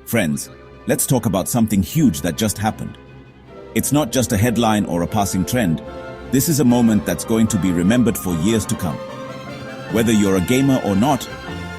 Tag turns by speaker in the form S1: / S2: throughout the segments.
S1: Friends, let's talk about something huge that just happened. It's not just a headline or a passing trend. This is a moment that's going to be remembered for years to come. Whether you're a gamer or not,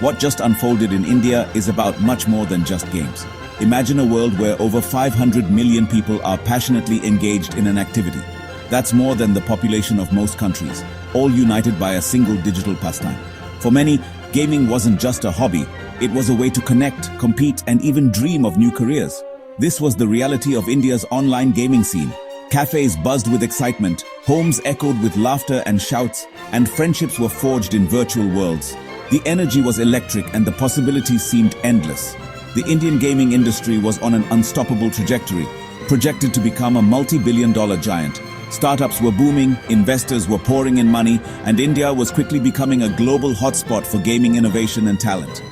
S1: what just unfolded in India is about much more than just games. Imagine a world where over 500 million people are passionately engaged in an activity. That's more than the population of most countries, all united by a single digital pastime. For many, gaming wasn't just a hobby. It was a way to connect, compete, and even dream of new careers. This was the reality of India's online gaming scene. Cafes buzzed with excitement, homes echoed with laughter and shouts, and friendships were forged in virtual worlds. The energy was electric and the possibilities seemed endless. The Indian gaming industry was on an unstoppable trajectory, projected to become a multi-billion-dollar giant. Startups were booming, investors were pouring in money, and India was quickly becoming a global hotspot for gaming innovation and talent.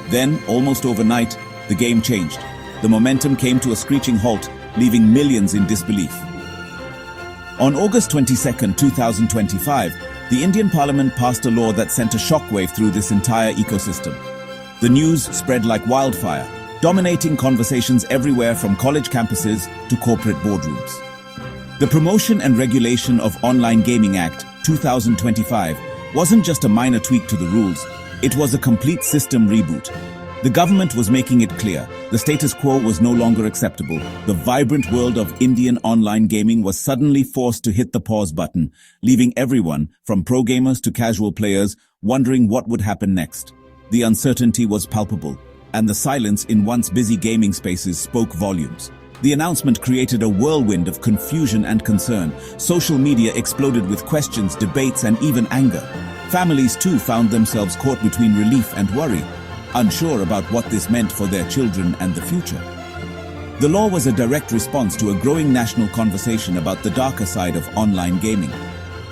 S1: Then, almost overnight, the game changed. The momentum came to a screeching halt, leaving millions in disbelief. On August 22, 2025, the Indian Parliament passed a law that sent a shockwave through this entire ecosystem. The news spread like wildfire, dominating conversations everywhere from college campuses to corporate boardrooms. The Promotion and Regulation of Online Gaming Act 2025 wasn't just a minor tweak to the rules, it was a complete system reboot. The government was making it clear, the status quo was no longer acceptable. The vibrant world of Indian online gaming was suddenly forced to hit the pause button, leaving everyone, from pro gamers to casual players, wondering what would happen next. The uncertainty was palpable, and the silence in once busy gaming spaces spoke volumes. The announcement created a whirlwind of confusion and concern. Social media exploded with questions, debates, and even anger. Families too found themselves caught between relief and worry, unsure about what this meant for their children and the future. The law was a direct response to a growing national conversation about the darker side of online gaming.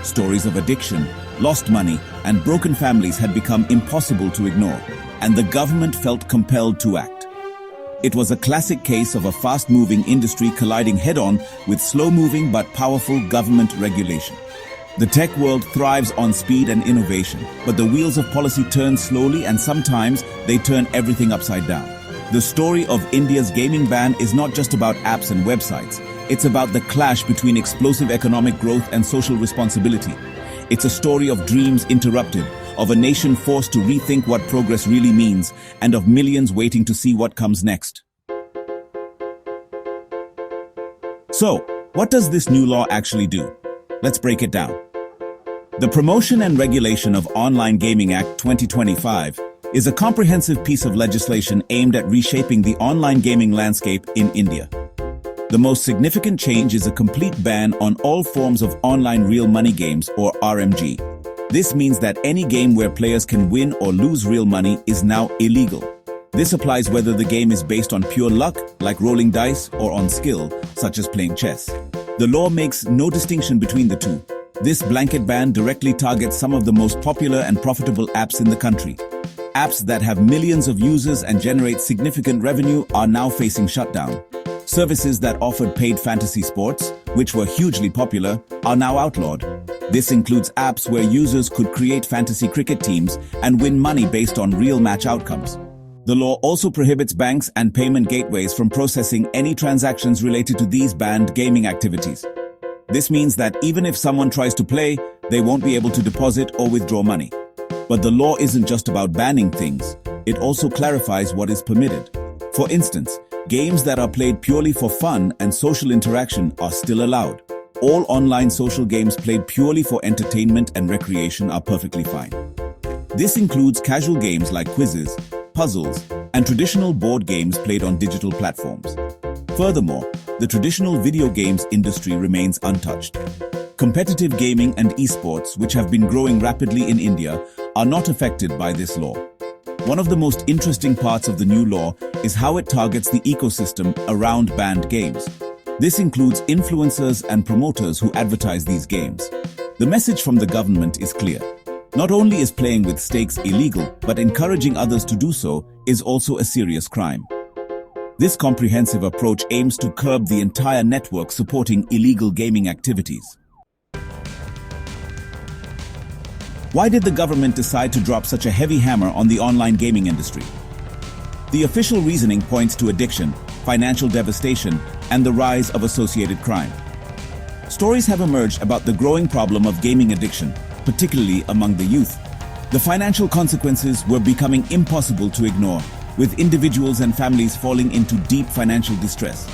S1: Stories of addiction, lost money, and broken families had become impossible to ignore, and the government felt compelled to act. It was a classic case of a fast-moving industry colliding head-on with slow-moving but powerful government regulation. The tech world thrives on speed and innovation, but the wheels of policy turn slowly and sometimes they turn everything upside down. The story of India's gaming ban is not just about apps and websites. It's about the clash between explosive economic growth and social responsibility. It's a story of dreams interrupted, of a nation forced to rethink what progress really means, and of millions waiting to see what comes next. So, what does this new law actually do? Let's break it down. The Promotion and Regulation of Online Gaming Act 2025 is a comprehensive piece of legislation aimed at reshaping the online gaming landscape in India. The most significant change is a complete ban on all forms of online real money games, or RMG. This means that any game where players can win or lose real money is now illegal. This applies whether the game is based on pure luck, like rolling dice, or on skill, such as playing chess. The law makes no distinction between the two. This blanket ban directly targets some of the most popular and profitable apps in the country. Apps that have millions of users and generate significant revenue are now facing shutdown. Services that offered paid fantasy sports, which were hugely popular, are now outlawed. This includes apps where users could create fantasy cricket teams and win money based on real match outcomes. The law also prohibits banks and payment gateways from processing any transactions related to these banned gaming activities. This means that even if someone tries to play, they won't be able to deposit or withdraw money. But the law isn't just about banning things, it also clarifies what is permitted. For instance, games that are played purely for fun and social interaction are still allowed. All online social games played purely for entertainment and recreation are perfectly fine. This includes casual games like quizzes, puzzles, and traditional board games played on digital platforms. Furthermore, the traditional video games industry remains untouched. Competitive gaming and esports, which have been growing rapidly in India, are not affected by this law. One of the most interesting parts of the new law is how it targets the ecosystem around banned games. This includes influencers and promoters who advertise these games. The message from the government is clear. Not only is playing with stakes illegal, but encouraging others to do so is also a serious crime. This comprehensive approach aims to curb the entire network supporting illegal gaming activities. Why did the government decide to drop such a heavy hammer on the online gaming industry? The official reasoning points to addiction, financial devastation, and the rise of associated crime. Stories have emerged about the growing problem of gaming addiction, particularly among the youth. The financial consequences were becoming impossible to ignore, with individuals and families falling into deep financial distress.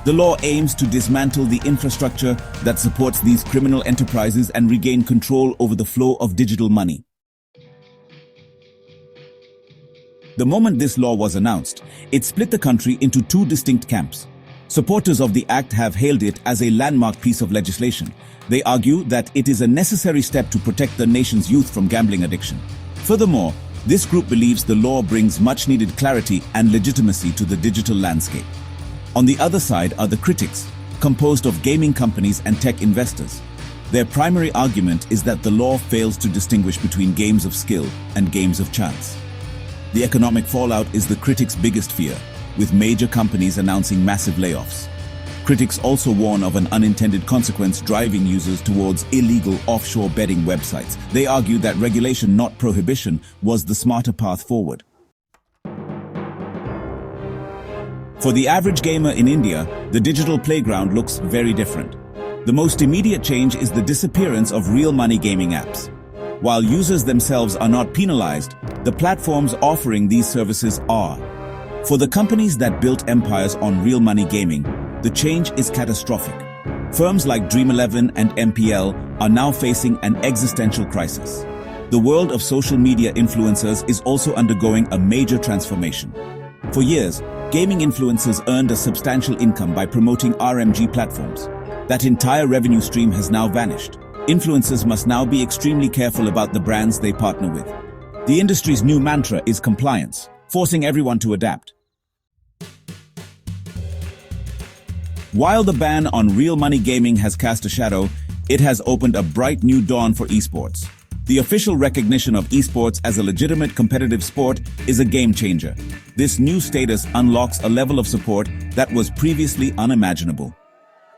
S1: The law aims to dismantle the infrastructure that supports these criminal enterprises and regain control over the flow of digital money. The moment this law was announced, it split the country into two distinct camps. Supporters of the act have hailed it as a landmark piece of legislation. They argue that it is a necessary step to protect the nation's youth from gambling addiction. Furthermore, this group believes the law brings much-needed clarity and legitimacy to the digital landscape. On the other side are the critics, composed of gaming companies and tech investors. Their primary argument is that the law fails to distinguish between games of skill and games of chance. The economic fallout is the critics' biggest fear, with major companies announcing massive layoffs. Critics also warn of an unintended consequence driving users towards illegal offshore betting websites. They argue that regulation, not prohibition, was the smarter path forward. For the average gamer in India, the digital playground looks very different. The most immediate change is the disappearance of real money gaming apps. While users themselves are not penalized, the platforms offering these services are. For the companies that built empires on real money gaming, the change is catastrophic. Firms like Dream11 and MPL are now facing an existential crisis. The world of social media influencers is also undergoing a major transformation. For years, gaming influencers earned a substantial income by promoting RMG platforms. That entire revenue stream has now vanished. Influencers must now be extremely careful about the brands they partner with. The industry's new mantra is compliance, forcing everyone to adapt. While the ban on real money gaming has cast a shadow, it has opened a bright new dawn for esports. The official recognition of esports as a legitimate competitive sport is a game changer. This new status unlocks a level of support that was previously unimaginable.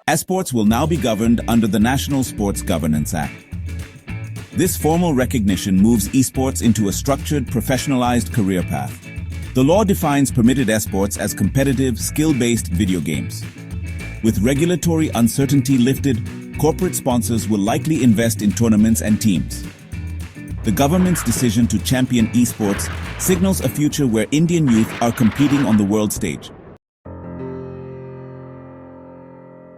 S1: Esports will now be governed under the National Sports Governance Act. This formal recognition moves esports into a structured, professionalized career path. The law defines permitted esports as competitive, skill-based video games. With regulatory uncertainty lifted, corporate sponsors will likely invest in tournaments and teams. The government's decision to champion esports signals a future where Indian youth are competing on the world stage.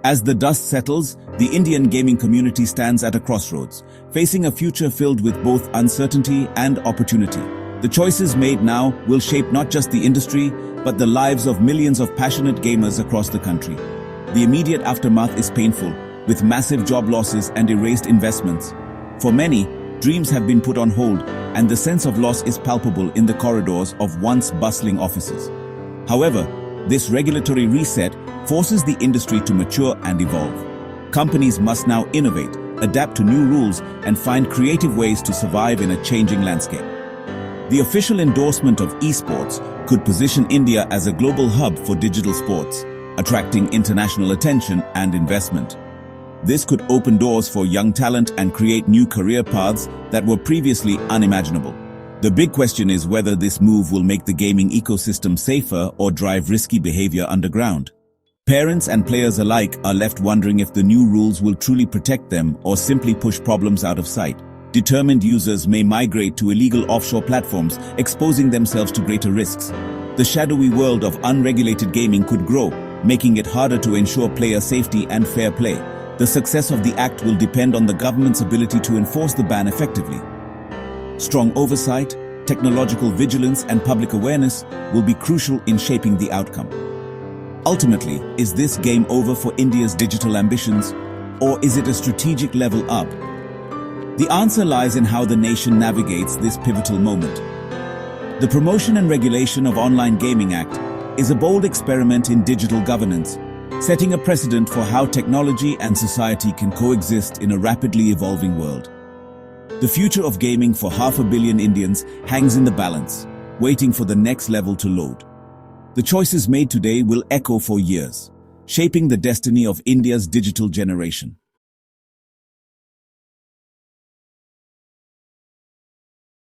S1: As the dust settles, the Indian gaming community stands at a crossroads, facing a future filled with both uncertainty and opportunity. The choices made now will shape not just the industry, but the lives of millions of passionate gamers across the country. The immediate aftermath is painful, with massive job losses and erased investments. For many, dreams have been put on hold, and the sense of loss is palpable in the corridors of once bustling offices. However, this regulatory reset forces the industry to mature and evolve. Companies must now innovate, adapt to new rules, and find creative ways to survive in a changing landscape. The official endorsement of esports could position India as a global hub for digital sports, attracting international attention and investment. This could open doors for young talent and create new career paths that were previously unimaginable. The big question is whether this move will make the gaming ecosystem safer or drive risky behavior underground. Parents and players alike are left wondering if the new rules will truly protect them or simply push problems out of sight. Determined users may migrate to illegal offshore platforms, exposing themselves to greater risks. The shadowy world of unregulated gaming could grow, making it harder to ensure player safety and fair play. The success of the act will depend on the government's ability to enforce the ban effectively. Strong oversight, technological vigilance, and public awareness will be crucial in shaping the outcome. Ultimately, is this game over for India's digital ambitions, or is it a strategic level up? The answer lies in how the nation navigates this pivotal moment. The Promotion and Regulation of Online Gaming Act is a bold experiment in digital governance, setting a precedent for how technology and society can coexist in a rapidly evolving world. The future of gaming for 500 million Indians hangs in the balance, waiting for the next level to load. The choices made today will echo for years, shaping the destiny of India's digital generation.